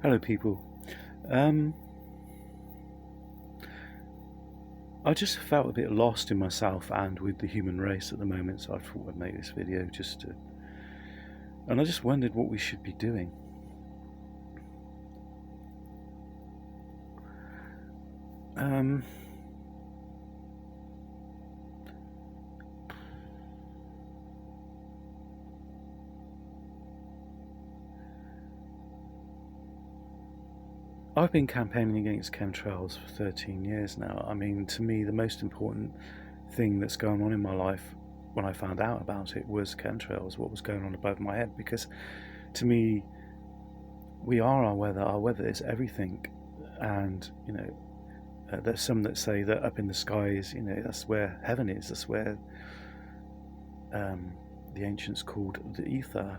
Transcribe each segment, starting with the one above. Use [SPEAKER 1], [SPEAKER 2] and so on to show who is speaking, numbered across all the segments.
[SPEAKER 1] Hello, people. Um, I just felt a bit lost in myself and with the human race at the moment, so I thought I'd make this video and I just wondered what we should be doing. Um, I've been campaigning against chemtrails for 13 years now. I mean, to me, the most important thing that's going on in my life when I found out about it was chemtrails, what was going on above my head, because to me, we are our weather. Our weather is everything. And, there's some that say that up in the skies, that's where heaven is. That's where the ancients called the ether.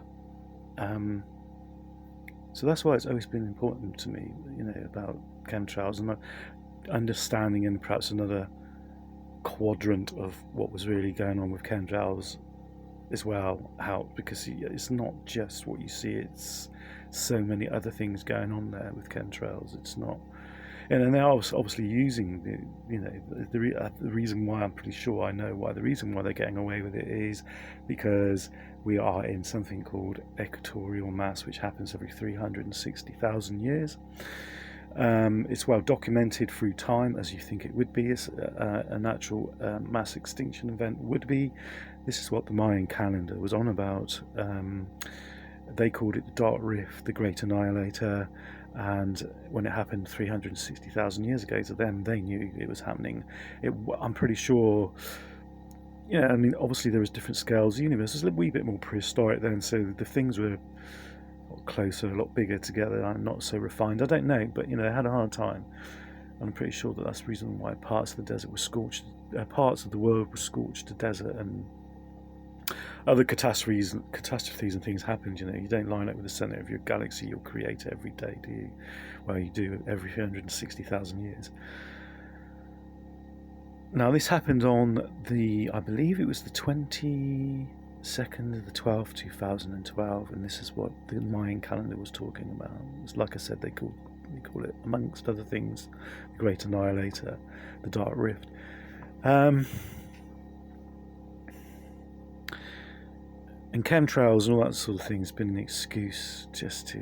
[SPEAKER 1] So that's why it's always been important to me, about chemtrails and understanding, and perhaps another quadrant of what was really going on with chemtrails as well. How, because it's not just what you see; it's so many other things going on there with chemtrails. It's not. And they're obviously using the reason why, I'm pretty sure I know why, the reason why they're getting away with it is because we are in something called equatorial mass, which happens every 360,000 years. It's well documented through time, as you think it would be, as a natural mass extinction event would be. This is what the Mayan calendar was on about. They called it the Dark Rift, the Great Annihilator, and when it happened 360,000 years ago to them, they knew it was happening. I'm pretty sure. Yeah, I mean, obviously there was different scales. The universe was a wee bit more prehistoric then, so the things were a lot closer, a lot bigger together, and not so refined. I don't know, but they had a hard time. And I'm pretty sure that that's the reason why parts of the desert were scorched, parts of the world were scorched to desert, and other catastrophes and things happened. You don't line up with the center of your galaxy, you'll create it every day, do you? Well, you do every 360,000 years. Now, this happened on I believe it was the 22nd of the 12th, 2012, and this is what the Mayan calendar was talking about. It's like I said, they call it, amongst other things, the Great Annihilator, the Dark Rift. And chemtrails and all that sort of thing has been an excuse just to,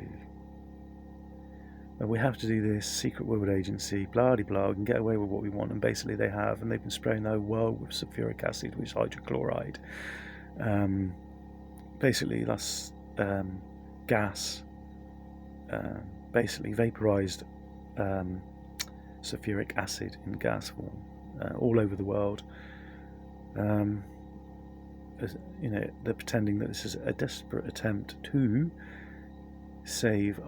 [SPEAKER 1] we have to do this secret world agency, blah de blah, we can get away with what we want, and basically they have, and they've been spraying the whole world with sulfuric acid, which is hydrochloride. Basically that's gas, basically vaporized sulfuric acid in gas form, all over the world. They're pretending that this is a desperate attempt to save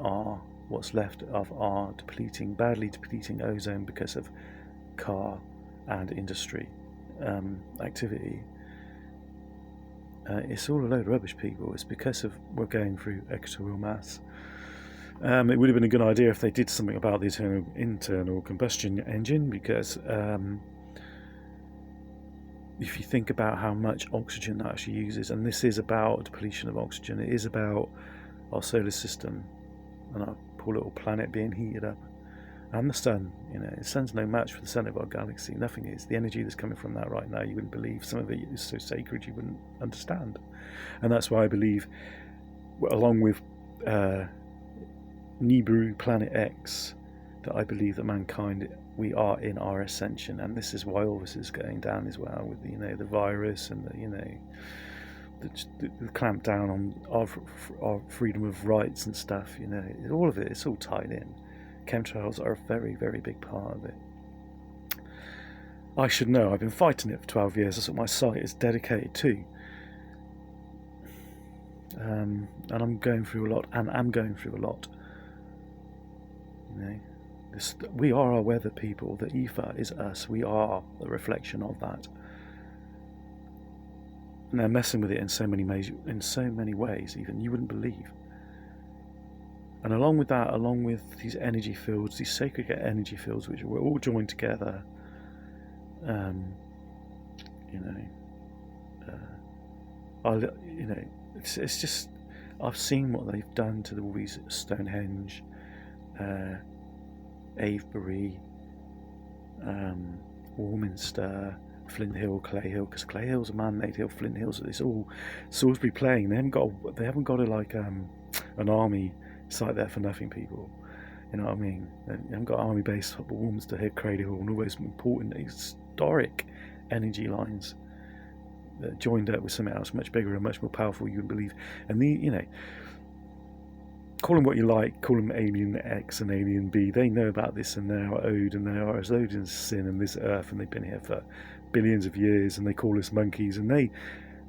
[SPEAKER 1] what's left of our badly depleting ozone because of car and industry activity. It's all a load of rubbish, people. It's because we're going through equatorial mass. It would have been a good idea if they did something about the internal combustion engine, because if you think about how much oxygen that actually uses, and this is about depletion of oxygen, it is about our solar system and our poor little planet being heated up, and the sun. The sun's no match for the sun of our galaxy. Nothing is. The energy that's coming from that right now, you wouldn't believe. Some of it is so sacred you wouldn't understand, and that's why I believe, along with Nibiru Planet X, that I believe that mankind, we are in our ascension, and this is why all this is going down as well, with the virus and the clamp down on our freedom of rights and stuff. All of it, it's all tied in. Chemtrails are a very, very big part of it. I should know. I've been fighting it for 12 years. That's what my site is dedicated to. And I'm going through a lot, and am going through a lot. We are our weather, people. The ether is us. We are the reflection of that. And they're messing with it in so many ways, even you wouldn't believe. And along with that, along with these energy fields, these sacred energy fields, which we're all joined together, it's just, I've seen what they've done to all these Stonehenge Avebury, Warminster, Flint Hill, Clay Hill, because Clay Hill's a man-made hill, Flint Hill's it's all Salisbury Plain. They haven't got an army site there for nothing, people. You know what I mean? They haven't got army base up at Warminster Hill, Cradle Hall, and all those important historic energy lines that joined up with something else much bigger and much more powerful, you would believe. And call them what you like, call them Alien X and Alien B. They know about this, and they are owed, and they are as owed in sin and this earth, and they've been here for billions of years, and they call us monkeys, and they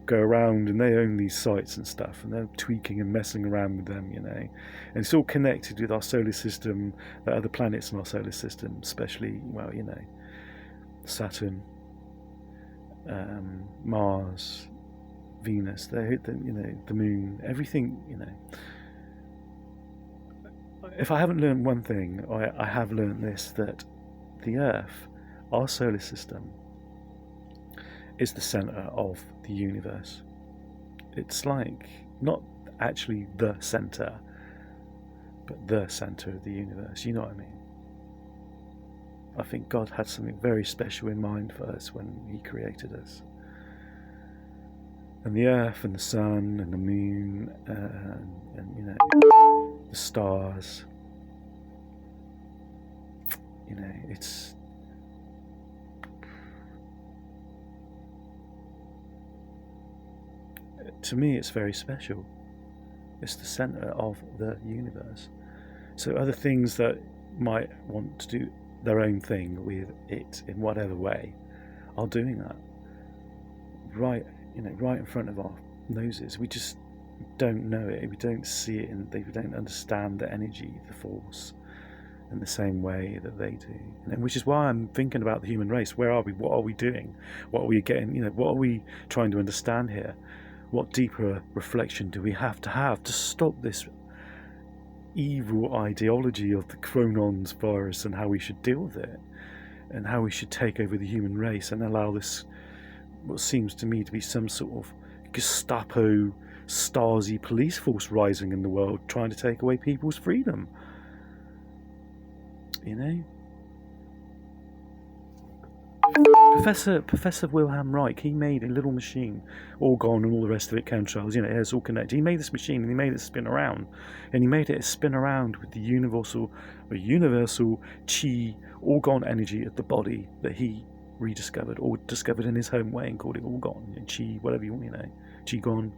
[SPEAKER 1] go around and they own these sites and stuff, and they're tweaking and messing around with them, and it's all connected with our solar system, the other planets in our solar system, especially, Saturn, Mars, Venus, the moon, everything, If I haven't learned one thing, I have learned this, that the Earth, our solar system, is the centre of the universe. It's like, not actually the centre, but the centre of the universe, you know what I mean? I think God had something very special in mind for us when He created us. And the earth and the sun and the moon and the stars, it's to me it's very special. It's the centre of the universe. So other things that might want to do their own thing with it in whatever way are doing that right in front of our noses. We just don't know it, we don't see it, and we don't understand the energy, the force in the same way that they do. And which is why I'm thinking about the human race. Where are we? What are we doing? What are we getting? What are we trying to understand here? What deeper reflection do we have to stop this evil ideology of the Chronon's virus and how we should deal with it, and how we should take over the human race and allow this, what seems to me to be some sort of Gestapo, Stasi police force rising in the world, trying to take away people's freedom. Professor Wilhelm Reich, he made a little machine, orgone and all the rest of it, chemtrails, it's all connected. He made this machine and he made it spin around. And he made it spin around with the universal chi, orgone energy of the body that he rediscovered or discovered in his home way and called it orgone, chi, whatever you want, qigong.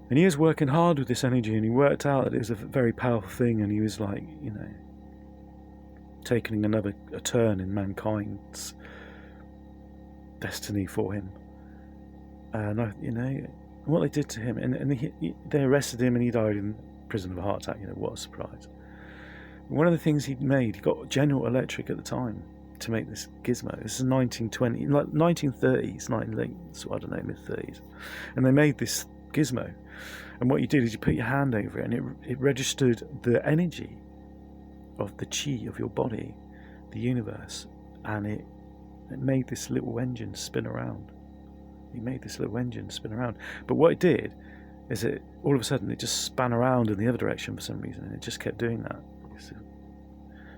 [SPEAKER 1] And he was working hard with this energy, and he worked out that it was a very powerful thing, and he was like, taking a turn in mankind's destiny for him. And what they did to him, and they arrested him, and he died in prison of a heart attack. What a surprise! One of the things he got General Electric at the time to make this gizmo. This is 1920, like 1930s, mid-30s, and they made this gizmo. And what you did is you put your hand over it, and it registered the energy of the chi of your body, the universe, and it made this little engine spin around. But what it did is all of a sudden it just span around in the other direction for some reason, and it just kept doing that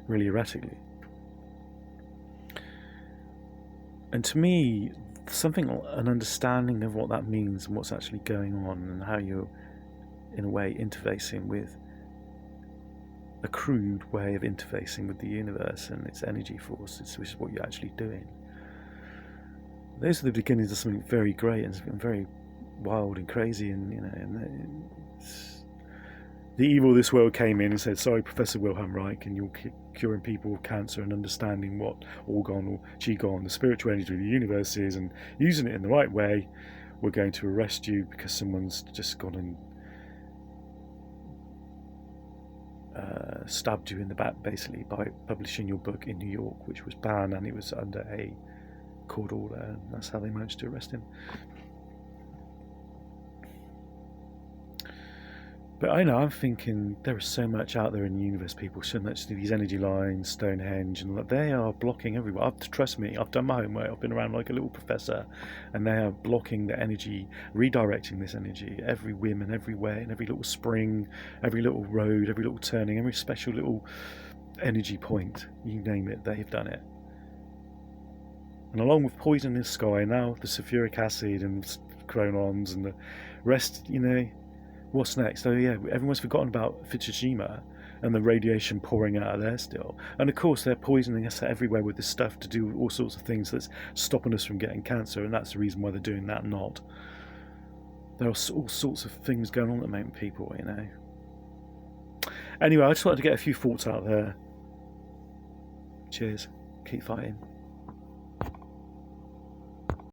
[SPEAKER 1] really erratically. And to me, an understanding of what that means and what's actually going on, and how you're in a way interfacing with a crude way of interfacing with the universe and its energy forces, which is what you're actually doing. Those are the beginnings of something very great and something very wild and crazy, and the evil of this world came in and said, sorry, Professor Wilhelm Reich, and you're curing people with cancer and understanding what orgone or qigong, the spiritual energy of the universe is, and using it in the right way. We're going to arrest you because someone's just gone and stabbed you in the back, basically, by publishing your book in New York, which was banned, and it was under a court order, and that's how they managed to arrest him. But I know, I'm thinking there is so much out there in the universe, people, so much, these energy lines, Stonehenge, and they are blocking everywhere. Trust me, I've done my homework, I've been around like a little professor, and they are blocking the energy, redirecting this energy every whim and every way, and every little spring, every little road, every little turning, every special little energy point, you name it, they've done it. And along with poison in the sky, now the sulfuric acid and chronons and the rest, what's next? Oh yeah, everyone's forgotten about Fukushima and the radiation pouring out of there still. And of course, they're poisoning us everywhere with this stuff to do all sorts of things that's stopping us from getting cancer, and that's the reason why they're doing that. Not there are all sorts of things going on at the moment, people. Anyway, I just wanted to get a few thoughts out there. Cheers. Keep fighting.